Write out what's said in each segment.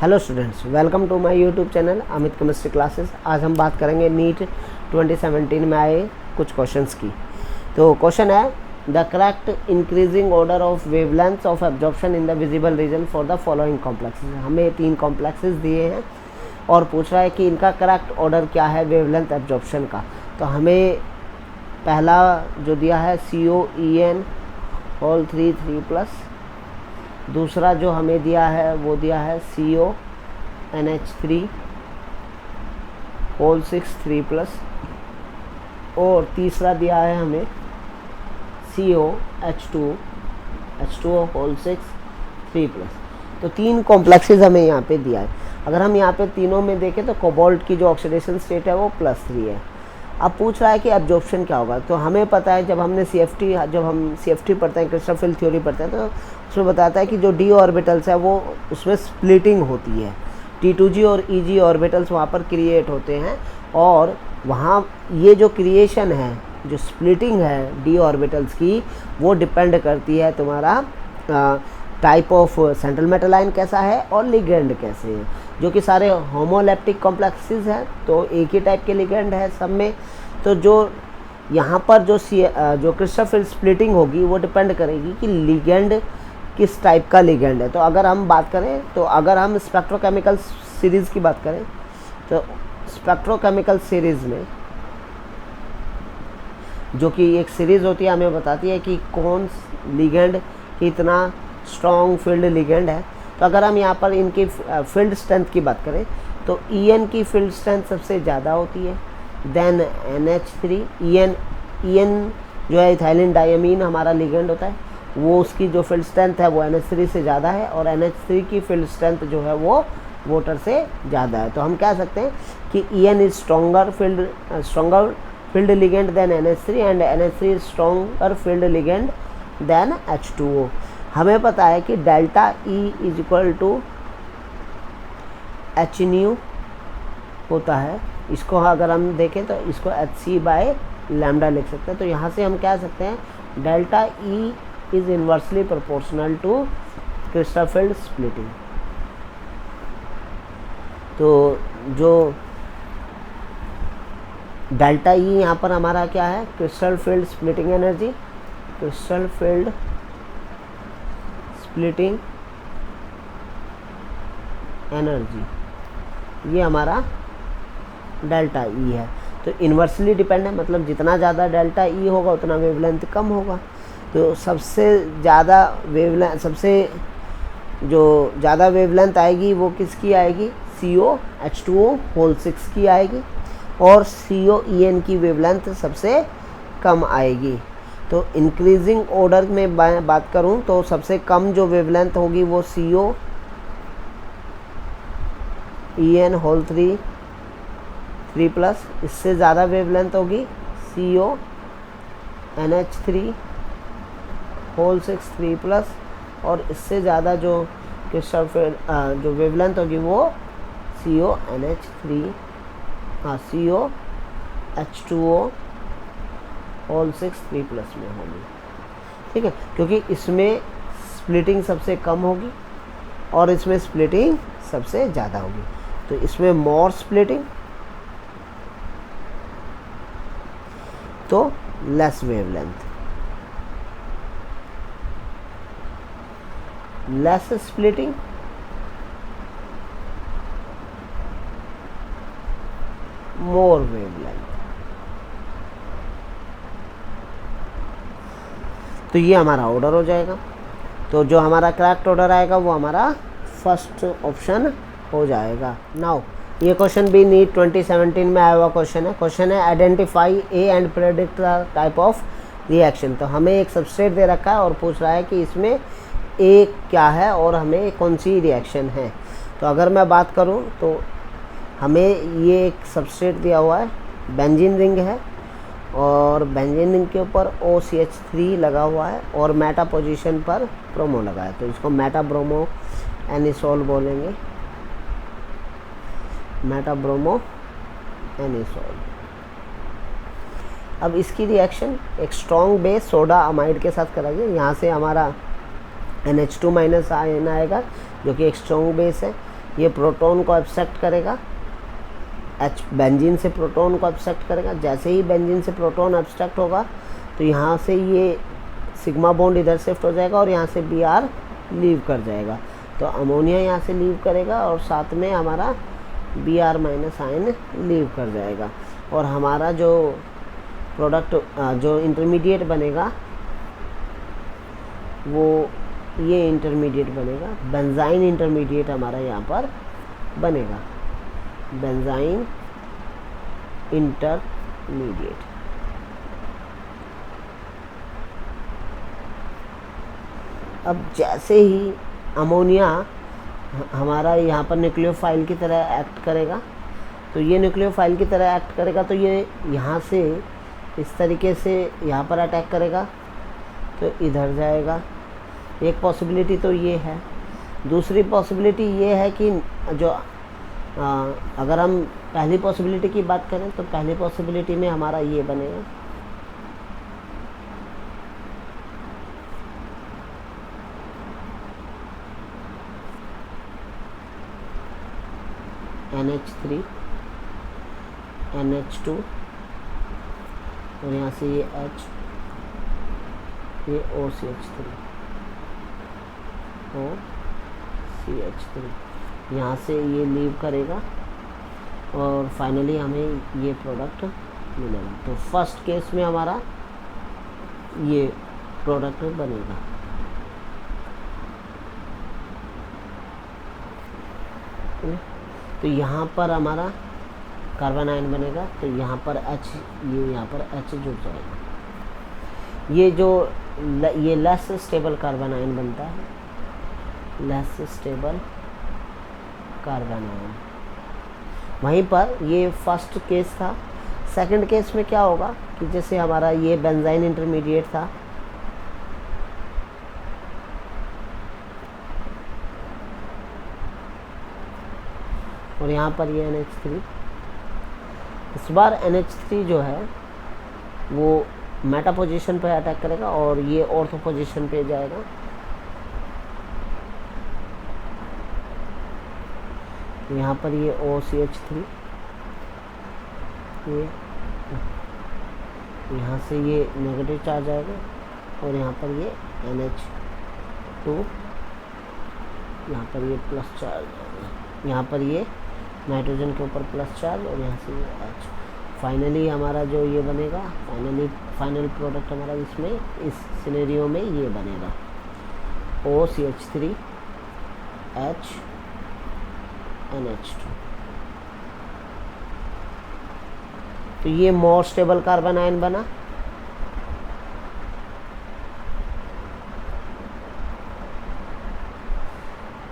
Hello students, welcome to my YouTube channel Amit chemistry classes. आज हम बात करेंगे नीट 2017 में आए कुछ क्वेश्चंस की। तो क्वेश्चन है the correct increasing order of wavelength of absorption in the visible region for the following complexes. हमें 3 कॉम्प्लेक्सेस दिए हैं और पूछ रहा है कि इनका करेक्ट ऑर्डर क्या है वेवलेंथ एब्जॉर्प्शन का। तो हमें पहला जो दिया है COEN होल 3+, दूसरा जो हमें दिया है वो दिया है CONH3 होल 6 और तीसरा दिया है हमें COH2 होल 6 तो 3 कॉम्प्लेक्सेस हमें यहाँ पे दिया है। अगर हम यहाँ पे तीनों में देखें तो कोबाल्ट की जो ऑक्सीडेशन स्टेट है वो +3 है। अब पूछ रहा है कि एब्जॉर्प्शन क्या होगा। तो हमें पता है जब हम CFT पढ़ते हैं, क्रिस्टल फील्ड थ्योरी पढ़ते हैं, तो उसमें बताता है कि जो d ऑर्बिटल्स है वो उसमें स्प्लिटिंग होती है। T2g और EG ऑर्बिटल्स वहाँ पर क्रिएट होते हैं और वहाँ ये जो क्रिएशन है, जो स्प्लिटिंग है d ऑर्बिटल्स की, वो डिपेंड करती है तुम्हारा type of central metal ion कैसा है और लिगेंड कैसे है, जो कि सारे होमोलैप्टिक कॉम्प्लेक्सेस हैं। तो एक ही टाइप के लिगेंड है सब में। तो जो यहाँ पर जो क्रिस्टल फील्ड स्प्लिटिंग होगी वो डिपेंड करेगी कि लिगेंड किस टाइप का लिगेंड है। तो अगर हम बात करें, तो अगर हम स्पेक्ट्रोकेमिकल सीरीज़ की बात करें, तो स्पेक्ट्रोकेमिकल सीरीज़ में जो कि एक सीरीज़ होती है हमें बताती है कि कौन लिगेंड कितना स्ट्रॉन्ग फील्ड लिगेंड है। तो अगर हम यहाँ पर इनकी फील्ड स्ट्रेंथ की बात करें तो EN की फील्ड स्ट्रेंथ सबसे ज़्यादा होती है, देन NH3। EN जो है इथाइलिन डायमीन हमारा लिगेंड होता है, वो उसकी जो फील्ड स्ट्रेंथ है वो NH3 से ज़्यादा है और NH3 की फील्ड स्ट्रेंथ जो है वो वाटर से ज़्यादा है। तो हम कह सकते हैं कि EN is stronger field ligand than NH3 and NH3 is stronger field ligand than H2O। हमें पता है कि delta E is equal to HNu होता है। इसको अगर हम देखें तो इसको HC/λ लिख सकते हैं। तो यहाँ से हम कह सकते हैं delta E is inversely proportional to crystal field splitting. तो जो डेल्टा E यहाँ पर हमारा क्या है, crystal field splitting energy, crystal field splitting energy, ये हमारा डेल्टा E है। तो इन्वर्सली डिपेंड है, मतलब जितना ज़्यादा डेल्टा E होगा उतना वेवलेंथ कम होगा। तो सबसे ज़्यादा वेवलेंथ आएगी वो किसकी आएगी, COH2O होल 6 की आएगी और COEN की वेवलेंथ सबसे कम आएगी। तो इंक्रीजिंग ऑर्डर में बात करूं तो सबसे कम जो वेवलेंथ होगी वो COEN होल 3+, इससे ज़्यादा वेवलेंथ होगी CONH3 होल 6 और इससे ज़्यादा जो क्रिस्टल फील्ड जो वेवलेंथ होगी वो COH2O होल 6 में होगी। ठीक है, क्योंकि इसमें स्प्लिटिंग सबसे कम होगी और इसमें स्प्लिटिंग सबसे ज़्यादा होगी। तो इसमें मोर स्प्लिटिंग तो लेस वेवलेंथ, लेस स्प्लिटिंग मोर वेवलेंथ। तो ये हमारा ऑर्डर हो जाएगा। तो जो हमारा करेक्ट ऑर्डर आएगा वो हमारा फर्स्ट ऑप्शन हो जाएगा। नाउ ये क्वेश्चन भी नीट 2017 में आया हुआ क्वेश्चन है। Identify A and predict the type of reaction. तो हमें एक सबस्ट्रेट दे रखा है और पूछ रहा है कि इसमें ए क्या है और हमें कौन सी रिएक्शन है। तो अगर मैं बात करूं तो हमें ये एक सबस्ट्रेट दिया हुआ है, बेंजीन रिंग है और बेंजीन रिंग के ऊपर OCH3 लगा हुआ है और मेटा पोजीशन पर ब्रोमो लगा है। तो इसको मेटा ब्रोमो एनिसोल बोलेंगे, मेटा ब्रोमो एनिसोल। अब इसकी रिएक्शन एक स्ट्रॉन्ग बेस सोडा अमाइड के साथ कराइए। यहाँ से हमारा NH2- आयन आएगा जो कि एक स्ट्रॉन्ग बेस है। ये प्रोटॉन को एब्स्ट्रैक्ट करेगा, H बेंजीन से प्रोटॉन को एब्स्ट्रैक्ट करेगा। जैसे ही बेंजीन से प्रोटॉन एब्स्ट्रैक्ट होगा तो यहाँ से ये सिग्मा बॉन्ड इधर शिफ्ट हो जाएगा और यहाँ से Br लीव कर जाएगा। तो अमोनिया यहाँ से लीव करेगा और साथ में हमारा Br माइनस आयन लीव कर जाएगा, और हमारा जो प्रोडक्ट जो इंटरमीडिएट बनेगा वो ये इंटरमीडिएट बनेगा, बेंजाइन इंटरमीडिएट हमारा यहाँ पर बनेगा, बेंजाइन इंटरमीडिएट। अब जैसे ही अमोनिया हमारा यहाँ पर न्यूक्लियोफाइल की तरह एक्ट करेगा, तो ये न्यूक्लियोफाइल की तरह एक्ट करेगा तो ये यहाँ से इस तरीके से यहाँ पर अटैक करेगा तो इधर जाएगा। एक पॉसिबिलिटी तो ये है। दूसरी पॉसिबिलिटी ये है कि जो अगर हम पहली पॉसिबिलिटी की बात करें तो पहली पॉसिबिलिटी में हमारा ये बनेगा, NH3 NH2 और यहाँ से ये H, ये OCH3 OCH3, यहाँ से ये लीव करेगा और फाइनली हमें ये प्रोडक्ट मिलेगा। तो फर्स्ट केस में हमारा ये प्रोडक्ट बनेगा। तो यहाँ पर हमारा कार्बन आयन बनेगा, तो यहाँ पर H, ये यहाँ पर H जुड़ जाएगा। ये जो ये लेस स्टेबल कार्बन आयन बनता है, लेस स्टेबल कार्बन आयन। वहीं पर ये फर्स्ट केस था। सेकंड केस में क्या होगा कि जैसे हमारा ये बेंजाइन इंटरमीडिएट था, और यहाँ पर ये NH3, इस बार NH3 जो है वो मेटा पोजीशन पे अटैक करेगा और ये ऑर्थो पोजीशन पे जाएगा। यहाँ पर ये OCH3, ये यहाँ से ये नेगेटिव चार्ज आएगा और यहाँ पर ये NH2, यहाँ पर ये प्लस चार्ज आएगा, यहाँ पर ये नाइट्रोजन के ऊपर प्लस चार्ज और यहाँ से ये H। फाइनली हमारा जो ये बनेगा, फाइनल प्रोडक्ट हमारा इसमें इस सिनेरियो में ये बनेगा OCH3 H NH2। तो ये मोर स्टेबल कार्बन आयन बना।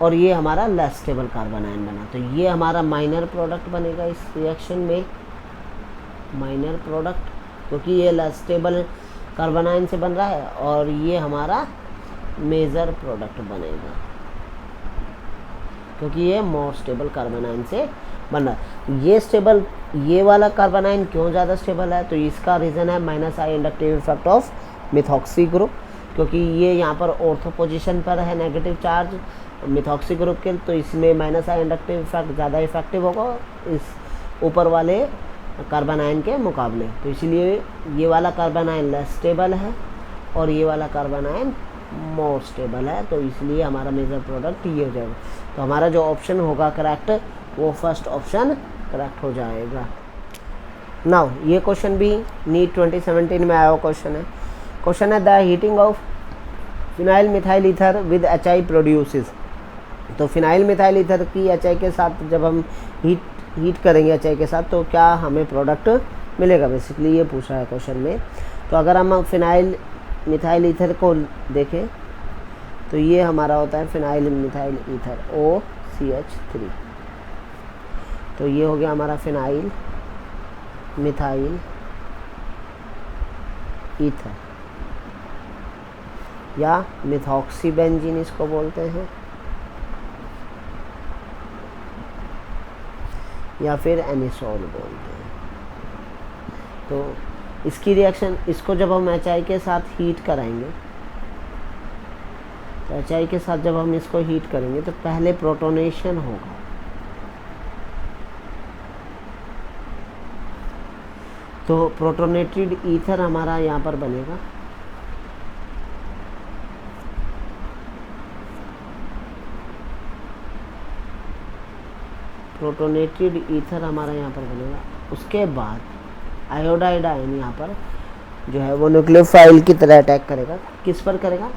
और ये हमारा लेस स्टेबल कार्बन आयन बना। तो ये हमारा माइनर प्रोडक्ट बनेगा इस रिएक्शन में, माइनर प्रोडक्ट, क्योंकि ये लेस स्टेबल कार्बन आयन से बन रहा है, और ये हमारा मेजर प्रोडक्ट बनेगा क्योंकि ये मोर स्टेबल कार्बन आयन से बन रहा है। ये स्टेबल, ये वाला कार्बन आयन क्यों ज़्यादा स्टेबल है, तो इसका रीज़न है minus I inductive effect of methoxy group, क्योंकि ये यहाँ पर ऑर्थो पोजीशन पर है नेगेटिव चार्ज मिथॉक्सी ग्रुप के, तो इसमें माइनस आई इंडक्टिव इफेक्ट ज़्यादा इफेक्टिव होगा इस ऊपर वाले कार्बन आयन के मुकाबले। तो इसलिए ये वाला कार्बन आयन लेस स्टेबल है और ये वाला कार्बन आयन मोर स्टेबल है, तो इसलिए हमारा मेजर प्रोडक्ट ये हो जाएगा। तो हमारा जो ऑप्शन होगा करेक्ट वो फर्स्ट ऑप्शन करेक्ट हो जाएगा। नाउ ये क्वेश्चन भी नीट 2017 में आया हुआ क्वेश्चन है। क्वेश्चन है the heating of phenyl methyl ether with HI produces. तो फिनाइल मिथाइल ईथर की HI के साथ जब हम हीट करेंगे HI के साथ तो क्या हमें प्रोडक्ट मिलेगा, बेसिकली ये पूछा है क्वेश्चन में। तो अगर हम फिनाइल मिथाइल ईथर को देखें तो ये हमारा होता है फिनाइल मिथाइल ईथर OCH3। तो ये हो गया हमारा फिनाइल मिथाइल ईथर या मिथॉक्सी बेंजीन इसको बोलते हैं, या फिर एनिसोल बोलते हैं। तो इसकी रिएक्शन, इसको जब हम HI के साथ हीट कराएंगे, तो HI के साथ जब हम इसको हीट करेंगे तो पहले प्रोटोनेशन होगा। तो प्रोटोनेटेड ईथर हमारा यहाँ पर बनेगा, प्रोटोनेटेड ईथर हमारा यहाँ पर बनेगा। उसके बाद आयोडाइड आयन यहाँ पर जो है वो न्यूक्लियोफाइल की तरह अटैक करेगा। किस पर करेगा?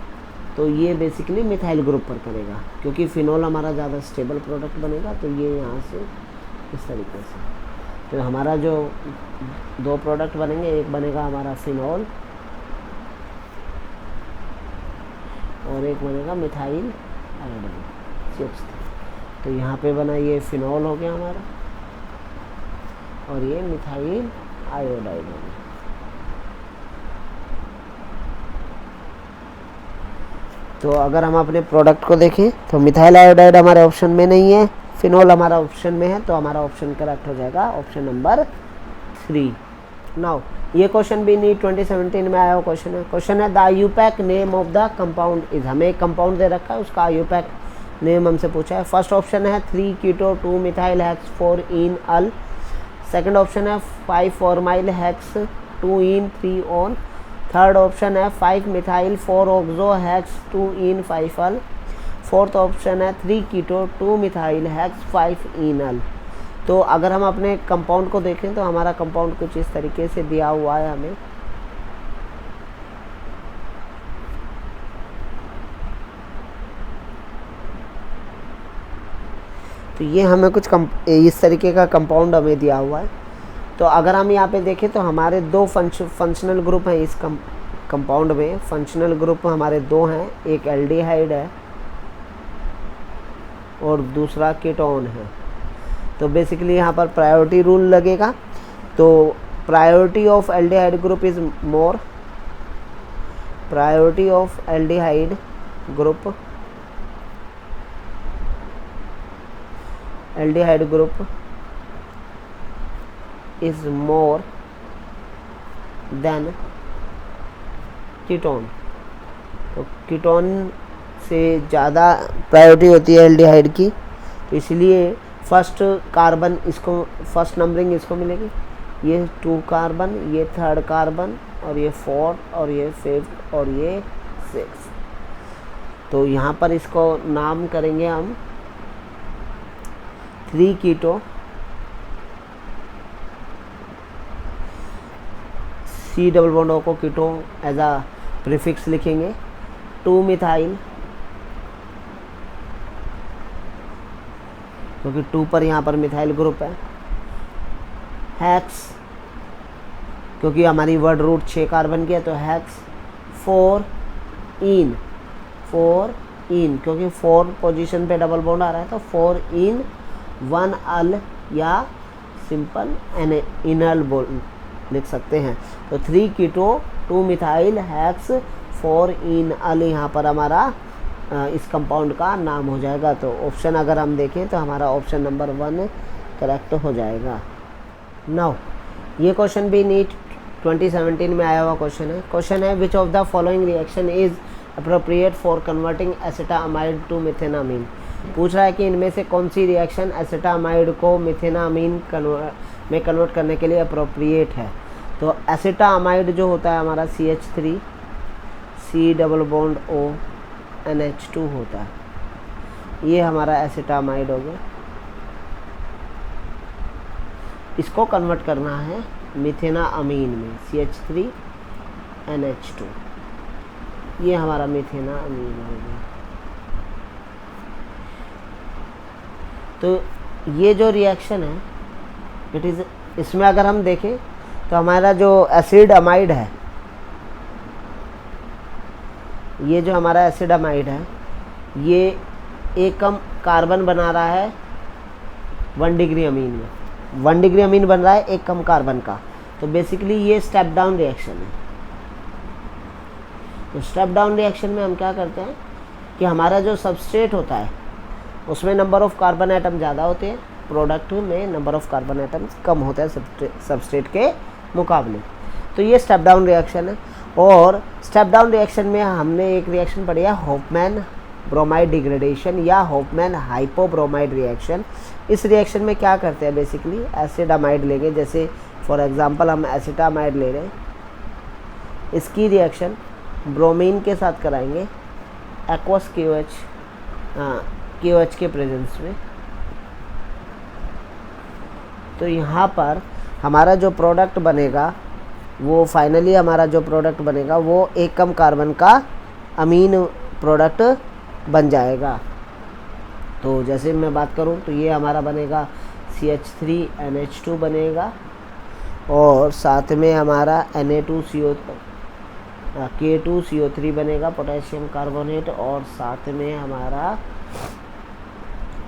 तो ये बेसिकली मिथाइल ग्रुप पर करेगा, क्योंकि फिनोल हमारा ज़्यादा स्टेबल प्रोडक्ट बनेगा। तो ये यहाँ से इस तरीके से, तो हमारा जो दो प्रोडक्ट बनेंगे, एक बनेगा हमारा फिनोल और एक बनेगा मिथाइल आयोडाइड CH3। तो यहाँ पे बना ये फिनोल हो गया हमारा और ये मिथाइल आयोडाइड हो गया। तो अगर हम अपने प्रोडक्ट को देखें तो मिथाइल आयोडाइड हमारे ऑप्शन में नहीं है, फिनोल हमारा ऑप्शन में है, तो हमारा ऑप्शन करेक्ट हो जाएगा ऑप्शन नंबर 3। नाउ ये क्वेश्चन भी नीट 2017 में आया हुआ क्वेश्चन है। क्वेश्चन है the IUPAC name of the compound is, हमें एक कंपाउंड दे रखा है, उसका आईयूपैक नेम हमसे पूछा है। फर्स्ट ऑप्शन है 3 कीटो 2 मिथाइल हेक्स 4 इन अल। सेकंड ऑप्शन है 5 formyl hex 2 in 3 on. Third option है 5 मिथाइल 4 ऑक्सो हेक्स 2 इन 5 अल। फोर्थ ऑप्शन है 3 कीटो 2 मिथाइल हेक्स 5 इनल। तो अगर हम अपने कंपाउंड को देखें तो हमारा कंपाउंड कुछ इस तरीके से दिया हुआ है हमें। तो ये हमें कुछ इस तरीके का कंपाउंड हमें दिया हुआ है। तो अगर हम यहाँ पे देखें तो हमारे दो फंक्शनल ग्रुप हैं इस कंपाउंड में। फंक्शनल ग्रुप हमारे दो हैं, एक एल्डिहाइड है और दूसरा कीटोन है। तो बेसिकली यहाँ पर प्रायोरिटी रूल लगेगा। तो priority of aldehyde group is more, priority of aldehyde group is more than ketone. तो कीटोन से ज़्यादा प्रायोरिटी होती है एल्डिहाइड की, तो इसलिए फर्स्ट कार्बन इसको, फर्स्ट नंबरिंग इसको मिलेगी, ये 2 कार्बन, ये 3rd कार्बन और ये 4th और ये 5th और ये 6th। तो यहाँ पर इसको नाम करेंगे हम 3 कीटो C डबल बॉन्ड O को कीटो एज आ प्रीफिक्स लिखेंगे। 2 मिथाइल, क्योंकि 2 पर यहाँ पर मिथाइल ग्रुप है। हेक्स, क्योंकि हमारी वर्ड रूट 6 कार्बन की है, तो हेक्स। 4 इन, क्योंकि 4 पोजीशन पे डबल बॉन्ड आ रहा है, तो 4 इन 1 अल या सिंपल इनल बॉन्ड लिख सकते हैं। तो 3 कीटो 2 मिथाइल हेक्स 4 इन अल यहाँ पर हमारा इस कंपाउंड का नाम हो जाएगा। तो ऑप्शन अगर हम देखें तो हमारा ऑप्शन नंबर 1 करेक्ट हो जाएगा। नाउ ये क्वेश्चन भी नीट 2017 में आया हुआ क्वेश्चन है। क्वेश्चन है which of the following reaction is appropriate for converting acetamide to methanamine. पूछ रहा है कि इनमें से कौन सी रिएक्शन एसिटामाइड को मिथेनामीन में कन्वर्ट करने के लिए अप्रोप्रिएट है। तो एसिटामाइड जो होता है हमारा CH3 C double bond O NH2 होता है, ये हमारा एसिटामाइड हो गया। इसको कन्वर्ट करना है मिथेनामीन में, CH3 NH2, ये हमारा मिथेनामीन हो गया। तो ये जो रिएक्शन है इट इज़, इसमें अगर हम देखें तो हमारा जो एसिड अमाइड है, ये जो हमारा एसिड अमाइड है, ये एक कम कार्बन बना रहा है 1 डिग्री अमीन में। 1 डिग्री अमीन बन रहा है एक कम कार्बन का। तो बेसिकली ये स्टेप डाउन रिएक्शन है। तो स्टेप डाउन रिएक्शन में हम क्या करते हैं कि हमारा जो सबस्ट्रेट होता है उसमें नंबर ऑफ कार्बन एटम ज़्यादा होते हैं, प्रोडक्ट में number of carbon atoms come होता है सबस्ट्रेट के मुकाबले। तो ये स्टेप डाउन रिएक्शन है। और स्टेप डाउन रिएक्शन में हमने एक रिएक्शन पढ़ी है हॉफमैन ब्रोमाइड डिग्रेडेशन या होफमैन हाइपोब्रोमाइड रिएक्शन। इस रिएक्शन में क्या करते हैं, बेसिकली एसिडामाइड लेंगे, जैसे फॉर एग्जांपल हम एसिटामाइड ले रहे हैं, इसकी रिएक्शन ब्रोमीन के साथ कराएंगे एक्वस KOH के प्रेजेंस में। तो यहाँ पर हमारा जो प्रोडक्ट बनेगा वो फाइनली हमारा जो प्रोडक्ट बनेगा वो एक कम कार्बन का अमीन प्रोडक्ट बन जाएगा। तो जैसे मैं बात करूँ तो ये हमारा बनेगा CH3NH2 बनेगा, और साथ में हमारा K2CO3 बनेगा, पोटेशियम कार्बोनेट, और साथ में हमारा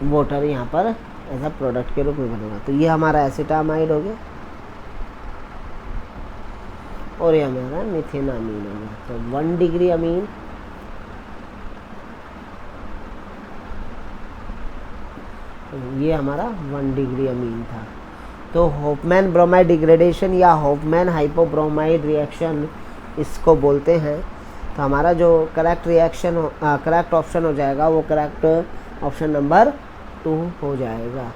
वाटर यहाँ पर एज अ प्रोडक्ट के रूप में बनेगा। तो ये हमारा एसिटामाइड हो गया और ये हमारा मिथेनामीन हो गया। तो 1 डिग्री अमीन ये हमारा 1 डिग्री अमीन था। तो होफमैन ब्रोमाइड डिग्रेडेशन या होफमैन हाइपोब्रोमाइड रिएक्शन इसको बोलते हैं। तो हमारा जो करेक्ट ऑप्शन हो जाएगा वो करेक्ट ऑप्शन नंबर 2 हो जाएगा।